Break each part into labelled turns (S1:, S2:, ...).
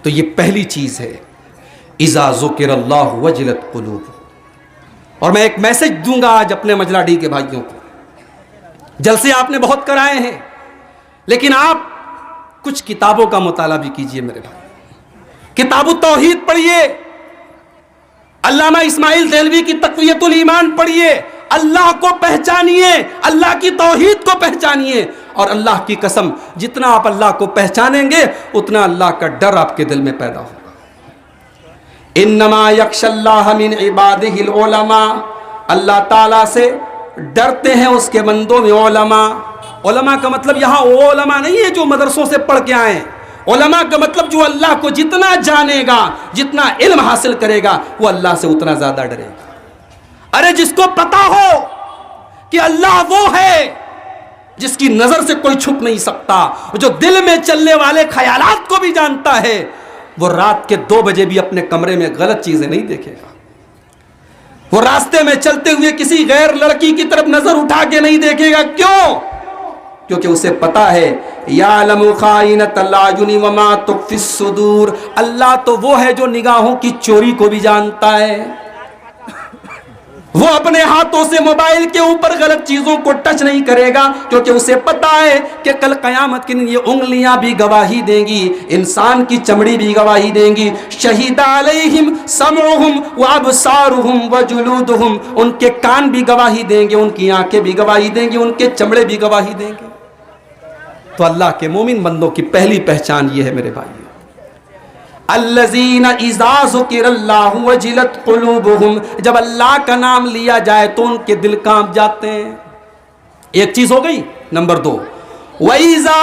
S1: تو یہ پہلی چیز ہے، اذا ذکر اللہ وجلت قلوب. اور میں ایک میسج دوں گا آج اپنے مجلہ ڈی کے بھائیوں کو. جلسے آپ نے بہت کرائے ہیں، لیکن آپ کچھ کتابوں کا مطالعہ بھی کیجئے میرے بھائی. کتاب التوحید پڑھیے، علامہ اسماعیل دہلوی کی تقویۃ الایمان پڑھیے. اللہ کو پہچانیے، اللہ کی توحید کو پہچانیے. اور اللہ کی قسم جتنا آپ اللہ کو پہچانیں گے اتنا اللہ کا ڈر آپ کے دل میں پیدا ہوگا. انما یخشی اللہ من عبادہ العلماء، اللہ تعالیٰ سے ڈرتے ہیں اس کے بندوں میں علماء. علماء کا مطلب یہاں وہ علماء نہیں ہے جو مدرسوں سے پڑھ کے آئے. علماء کا مطلب جو اللہ کو جتنا جانے گا، جتنا علم حاصل کرے گا، وہ اللہ سے اتنا زیادہ ڈرے گا. ارے جس کو پتا ہو کہ اللہ وہ ہے جس کی نظر سے کوئی چھپ نہیں سکتا، جو دل میں چلنے والے خیالات کو بھی جانتا ہے، وہ رات کے 2 بجے بھی اپنے کمرے میں غلط چیزیں نہیں دیکھے گا. وہ راستے میں چلتے ہوئے کسی غیر لڑکی کی طرف نظر اٹھا کے نہیں دیکھے گا. کیوں؟ کیونکہ اسے پتا ہے یعلم خائنۃ الاعین وما تخفی الصدور، اللہ تو وہ ہے جو نگاہوں کی چوری کو بھی جانتا ہے. وہ اپنے ہاتھوں سے موبائل کے اوپر غلط چیزوں کو ٹچ نہیں کرے گا، کیونکہ اسے پتا ہے کہ کل قیامت کے دن یہ انگلیاں بھی گواہی دیں گی، انسان کی چمڑی بھی گواہی دیں گی. شہید علیہم سمعہم وابصارہم وجلودہم، ان کے کان بھی گواہی دیں گے، ان کی آنکھیں بھی گواہی دیں گی، ان کے چمڑے بھی گواہی دیں گے. تو اللہ کے مومن بندوں کی پہلی پہچان یہ ہے میرے بھائیو، الذین اذا ذکر اللہ وجلت قلوبہم، جب اللہ کا نام لیا جائے تو ان کے دل کانپ جاتے ہیں. ایک چیز ہو گئی. نمبر 2، وَإِذَا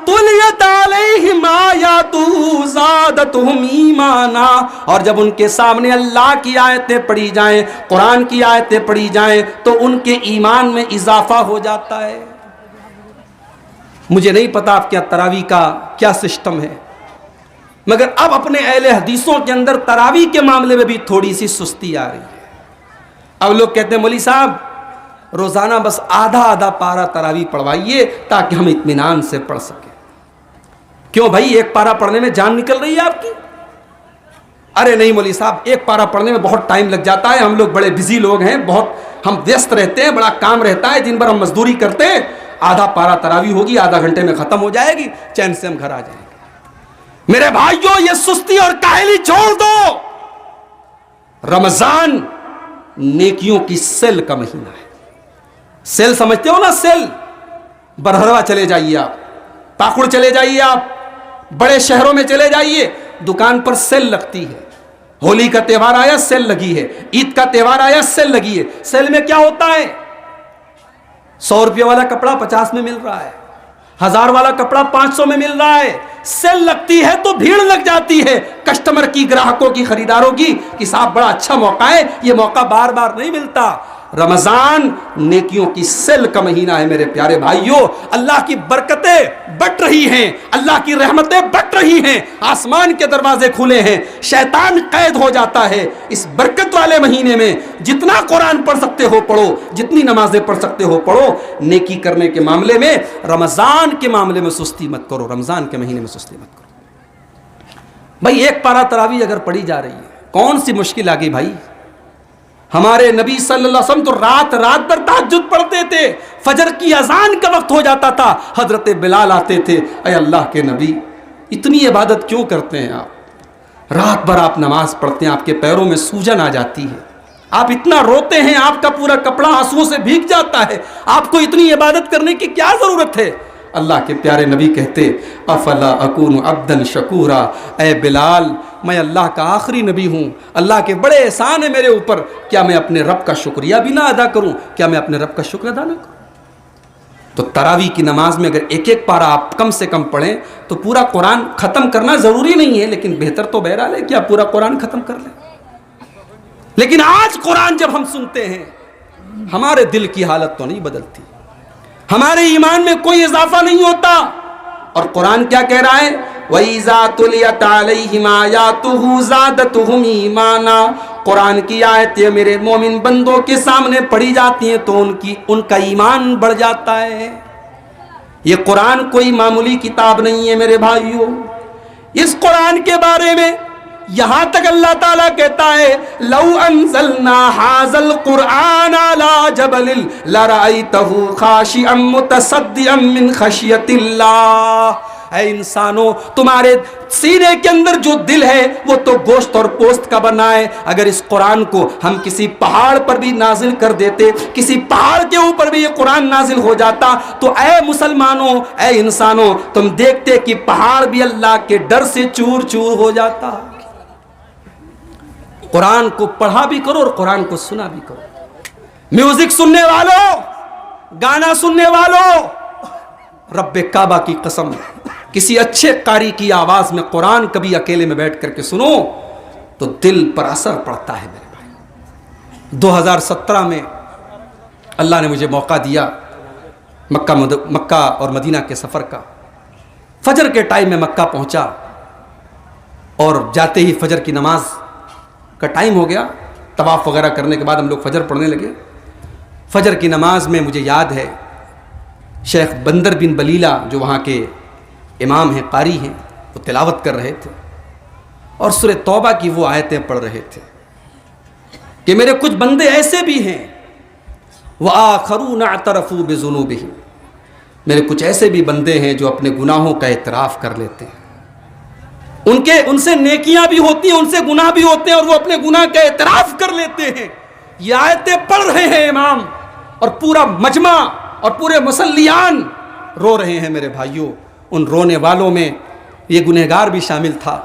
S1: تُلِيَتْ عَلَيْهِمْ آیَاتُهُ زَادَتْهُمْ ایمانا، اور جب ان کے سامنے اللہ کی آیتیں پڑھی جائیں، قرآن کی آیتیں پڑھی جائیں تو ان کے ایمان میں اضافہ ہو جاتا ہے. مجھے نہیں پتا آپ کیا تراویح کا کیا سسٹم ہے، مگر اب اپنے اہل حدیثوں کے اندر تراویح کے معاملے میں بھی تھوڑی سی سستی آ رہی ہے. اب لوگ کہتے ہیں مولوی صاحب روزانہ بس آدھا پارہ تراویح پڑھوائیے تاکہ ہم اطمینان سے پڑھ سکیں. کیوں بھائی، ایک پارہ پڑھنے میں جان نکل رہی ہے آپ کی؟ ارے نہیں مولوی صاحب، ایک پارہ پڑھنے میں بہت ٹائم لگ جاتا ہے، ہم لوگ بڑے بزی لوگ ہیں، بہت ہم ویست رہتے ہیں، بڑا کام رہتا ہے، دن بھر ہم مزدوری کرتے ہیں، آدھا پارہ تراویح ہوگی، آدھا گھنٹے میں ختم ہو جائے گی، چین سے ہم گھر آ جائیں گے. میرے بھائیوں یہ سستی اور کاہلی چھوڑ دو. رمضان نیکیوں کی سیل کا مہینہ ہے. سیل سمجھتے ہو نا؟ سیل. برہروا چلے جائیے آپ، پاکڑ چلے جائیے آپ، بڑے شہروں میں چلے جائیے، دکان پر سیل لگتی ہے. ہولی کا تہوار آیا سیل لگی ہے، عید کا تہوار آیا سیل لگی ہے. سیل میں کیا ہوتا ہے؟ 100 روپے والا کپڑا 50 میں مل رہا ہے، 1000 والا کپڑا 500 میں مل رہا ہے. سیل لگتی ہے تو بھیڑ لگ جاتی ہے کسٹمر کی، گراہکوں کی، خریداروں کی، کہ صاحب بڑا اچھا موقع ہے، یہ موقع بار بار نہیں ملتا. رمضان نیکیوں کی سیل کا مہینہ ہے میرے پیارے بھائیوں. اللہ کی برکتیں بٹ رہی ہیں، اللہ کی رحمتیں بٹ رہی ہیں، آسمان کے دروازے کھلے ہیں، شیطان قید ہو جاتا ہے. اس برکت والے مہینے میں جتنا قرآن پڑھ سکتے ہو پڑھو، جتنی نمازیں پڑھ سکتے ہو پڑھو. نیکی کرنے کے معاملے میں، رمضان کے معاملے میں سستی مت کرو، رمضان کے مہینے میں سستی مت کرو. بھائی ایک پارہ تراویح اگر پڑھی جا رہی ہے، کون سی مشکل آ گئی بھائی؟ ہمارے نبی صلی اللہ علیہ وسلم تو رات پر تہجد پڑھتے تھے، فجر کی اذان کا وقت ہو جاتا تھا، حضرت بلال آتے تھے، اے اللہ کے نبی اتنی عبادت کیوں کرتے ہیں آپ؟ رات بھر آپ نماز پڑھتے ہیں، آپ کے پیروں میں سوجن آ جاتی ہے، آپ اتنا روتے ہیں، آپ کا پورا کپڑا آنسوؤں سے بھیگ جاتا ہے، آپ کو اتنی عبادت کرنے کی کیا ضرورت ہے؟ اللہ کے پیارے نبی کہتے افلا اکون عبدا شکورا، اے بلال میں اللہ کا آخری نبی ہوں، اللہ کے بڑے احسان ہیں میرے اوپر، کیا میں اپنے رب کا شکریہ بھی نہ ادا کروں؟ کیا میں اپنے رب کا شکر ادا نہ کروں؟ تو تراویح کی نماز میں اگر ایک ایک پارہ آپ کم سے کم پڑھیں تو پورا قرآن ختم کرنا ضروری نہیں ہے، لیکن بہتر تو بہرحال ہے کہ آپ پورا قرآن ختم کر لیں. لیکن آج قرآن جب ہم سنتے ہیں ہمارے دل کی حالت تو نہیں بدلتی، ہمارے ایمان میں کوئی اضافہ نہیں ہوتا. اور قرآن کیا کہہ رہا ہے؟ وَإِذَا تُلِيَتْ عَلَيْهِمْ آيَاتُهُ زَادَتْهُمْ ایمانا، قرآن کی آیتیں میرے مومن بندوں کے سامنے پڑھی جاتی ہیں تو ان کا ایمان بڑھ جاتا ہے. یہ قرآن کوئی معمولی کتاب نہیں ہے میرے بھائیوں، اس قرآن کے بارے میں یہاں تک اللہ تعالیٰ کہتا ہے لو انزلنا ھذا القرآن علی جبل لرأیتہ خاشعا متصدعا من خشیۃ اللہ. اے انسانوں، تمہارے سینے کے اندر جو دل ہے وہ تو گوشت اور پوست کا بنا ہے. اگر اس قرآن کو ہم کسی پہاڑ پر بھی نازل کر دیتے، کسی پہاڑ کے اوپر بھی یہ قرآن نازل ہو جاتا، تو اے مسلمانوں، اے انسانوں، تم دیکھتے کہ پہاڑ بھی اللہ کے ڈر سے چور چور ہو جاتا. قرآن کو پڑھا بھی کرو اور قرآن کو سنا بھی کرو. میوزک سننے والوں، گانا سننے والوں، رب کعبہ کی قسم، کسی اچھے قاری کی آواز میں قرآن کبھی اکیلے میں بیٹھ کر کے سنو تو دل پر اثر پڑتا ہے میرے بھائی. 2017 میں اللہ نے مجھے موقع دیا مکہ اور مدینہ کے سفر کا. فجر کے ٹائم میں مکہ پہنچا اور جاتے ہی فجر کی نماز کا ٹائم ہو گیا. طواف وغیرہ کرنے کے بعد ہم لوگ فجر پڑھنے لگے. فجر کی نماز میں مجھے یاد ہے شیخ بندر بن بلیلہ جو وہاں کے امام ہیں، قاری ہیں، وہ تلاوت کر رہے تھے اور سورہ توبہ کی وہ آیتیں پڑھ رہے تھے کہ میرے کچھ بندے ایسے بھی ہیں وَآخَرُونَ اعْتَرَفُوا بِذُنُوبِهِمْ، میرے کچھ ایسے بھی بندے ہیں جو اپنے گناہوں کا اعتراف کر لیتے ہیں. ان سے نیکیاں بھی ہوتی ہیں، ان سے گناہ بھی ہوتے ہیں اور وہ اپنے گناہ کا اعتراف کر لیتے ہیں. یہ آیتیں پڑھ رہے ہیں امام اور پورا مجمع اور پورے مصلیان رو رہے ہیں میرے بھائیوں. ان رونے والوں میں یہ گنہگار بھی شامل تھا.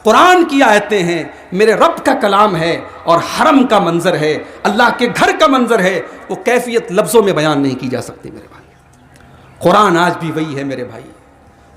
S1: قرآن کی آیتیں ہیں، میرے رب کا کلام ہے اور حرم کا منظر ہے، اللہ کے گھر کا منظر ہے. وہ کیفیت لفظوں میں بیان نہیں کی جا سکتی میرے بھائی. قرآن آج بھی وہی ہے میرے بھائی.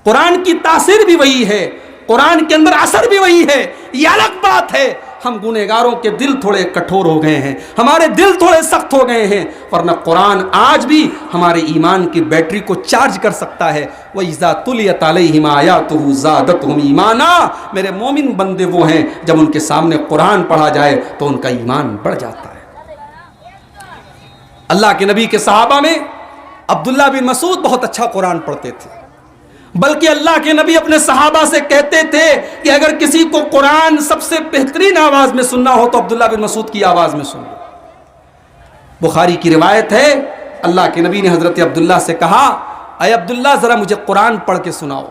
S1: قرآن کی تاثیر بھی وہی ہے، قرآن کے اندر اثر بھی وہی ہے. یہ الگ بات ہے ہم گنہگاروں کے دل تھوڑے کٹھور ہو گئے ہیں، ہمارے دل تھوڑے سخت ہو گئے ہیں، ورنہ قرآن آج بھی ہمارے ایمان کی بیٹری کو چارج کر سکتا ہے. وَإِذَا تُلِيَتْ عَلَيْهِمْ آيَاتُهُ زَادَتْهُمْ ایمانا. میرے مومن بندے وہ ہیں جب ان کے سامنے قرآن پڑھا جائے تو ان کا ایمان بڑھ جاتا ہے. اللہ کے نبی کے صحابہ میں عبداللہ بن مسعود بہت اچھا قرآن پڑھتے تھے، بلکہ اللہ کے نبی اپنے صحابہ سے کہتے تھے کہ اگر کسی کو قرآن سب سے بہترین آواز میں سننا ہو تو عبداللہ بن مسعود کی آواز میں سن لو. بخاری کی روایت ہے اللہ کے نبی نے حضرت عبداللہ سے کہا اے عبداللہ ذرا مجھے قرآن پڑھ کے سناؤ.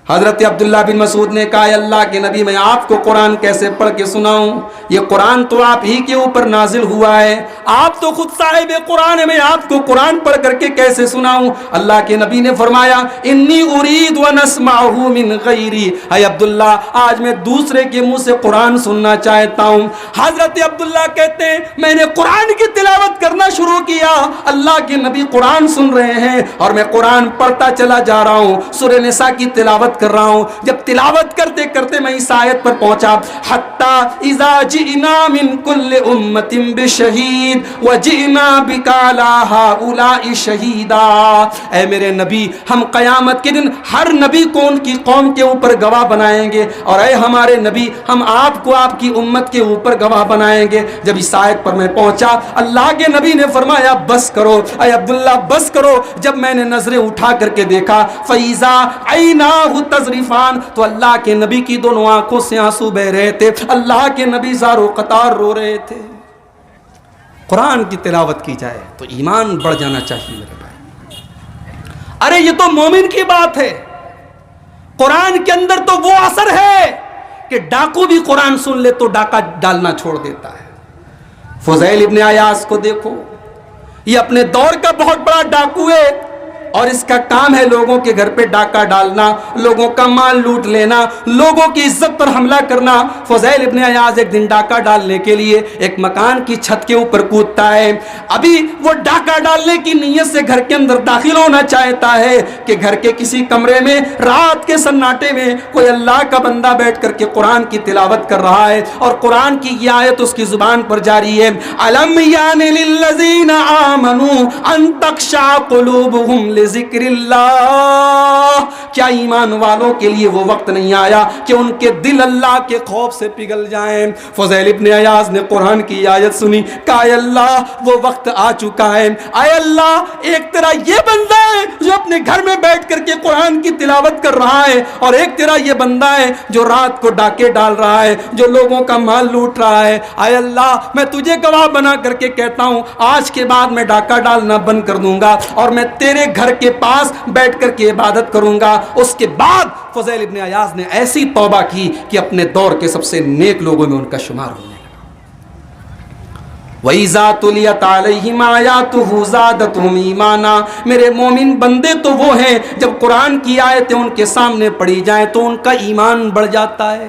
S1: حضرت عبداللہ بن مسعود نے کہا اے اللہ کے نبی میں آپ کو قرآن کیسے پڑھ کے سناؤں؟ یہ قرآن تو آپ ہی کے اوپر نازل ہوا ہے، آپ تو خود صاحب قرآن ہیں، میں آپ کو قرآن پڑھ کر کے کیسے سناؤں؟ اللہ کے نبی نے فرمایا انی ارید ان اسمعہ من غیری. اے عبداللہ آج میں دوسرے کے منہ سے قرآن سننا چاہتا ہوں. حضرت عبداللہ کہتے ہیں میں نے قرآن کی تلاوت کرنا شروع کیا، اللہ کے نبی قرآن سن رہے ہیں اور میں قرآن پڑھتا چلا جا رہا ہوں، سورہ نساء کی تلاوت کر رہا ہوں. جب تلاوت کرتے کرتے میں اس آیت پر پہنچا حتی اذا جئنا من کل امت بشہید وجئنا بک علی ہؤلاء شہیدا. اے میرے نبی ہم قیامت کے دن ہر نبی کو ان کی قوم کے اوپر گواہ بنائیں گے اور اے ہمارے نبی ہم آپ کو آپ کی امت کے اوپر گواہ بنائیں گے. جب اس آیت پر میں پہنچا اللہ کے نبی نے فرمایا بس کرو اے عبداللہ بس کرو. جب میں نے نظریں اٹھا کر کے دیکھا فیضا عیناہ تذریفان، تو اللہ کے نبی کی دونوں آنکھوں سے آنسو بہ رہے تھے. اللہ کے نبی زارو قطار رو رہے تھے. قرآن کی تلاوت کی جائے تو ایمان بڑھ جانا چاہیے میرے بھائی. ارے یہ تو مومن کی بات ہے. قرآن کے اندر تو وہ اثر ہے کہ ڈاکو بھی قرآن سن لے تو ڈاکہ ڈالنا چھوڑ دیتا ہے. فضیل ابن عیاض کو دیکھو، یہ اپنے دور کا بہت بڑا ڈاکو ہے اور اس کا کام ہے لوگوں کے گھر پہ ڈاکہ ڈالنا، لوگوں کا مال لوٹ لینا، لوگوں کی عزت پر حملہ کرنا. فضیل ابن عیاض ایک دن ڈاکہ ڈالنے کے لیے ایک مکان کی چھت کے اوپر کودتا ہے. ابھی وہ ڈاکہ ڈالنے کی نیت سے گھر کے اندر داخل ہونا چاہتا ہے کہ گھر کے کسی کمرے میں رات کے سناٹے میں کوئی اللہ کا بندہ بیٹھ کر کے قرآن کی تلاوت کر رہا ہے اور قرآن کی یہ آیت اس کی زبان پر جاری ہے الم یان للذین آمنوا ان تخشع قلوبہم ذکر اللہ، کیا ایمان والوں کے لیے وہ وقت نہیں آیا کہ ان کے دل اللہ کے خوف سے پگھل جائیں؟ فضیل ابن عیاض نے قرآن کی آیت سنی، کہا اے اللہ وہ وقت آ چکا ہے، اے اللہ ایک تیرا یہ بندہ ہے جو اپنے گھر میں بیٹھ کر کے قرآن کی تلاوت کر رہا ہے، اور ایک تیرا یہ بندہ ہے جو رات کو ڈاکے ڈال رہا ہے، جو لوگوں کا مال لوٹ رہا ہے۔ اے اللہ میں تجھے گواہ بنا کر کے کہتا ہوں آج کے بعد میں ڈاکہ ڈالنا بند کر دوں گا اور میں تیرے گھر کے پاس بیٹھ کر کے عبادت کروں گا۔ اس کے بعد فضیل ابن عیاض نے ایسی توبہ کی کہ اپنے دور کے سب سے نیک لوگوں میں ان کا شمار ہونے لگا۔ وَإِذَا تُلِيَتْ عَلَيْهِمْ آيَاتُهُ زَادَتْهُمْ إِيمَانًا، میرے مومن بندے تو وہ ہیں جب قرآن کی آیتیں ان کے سامنے پڑھی جائیں تو ان کا ایمان بڑھ جاتا ہے۔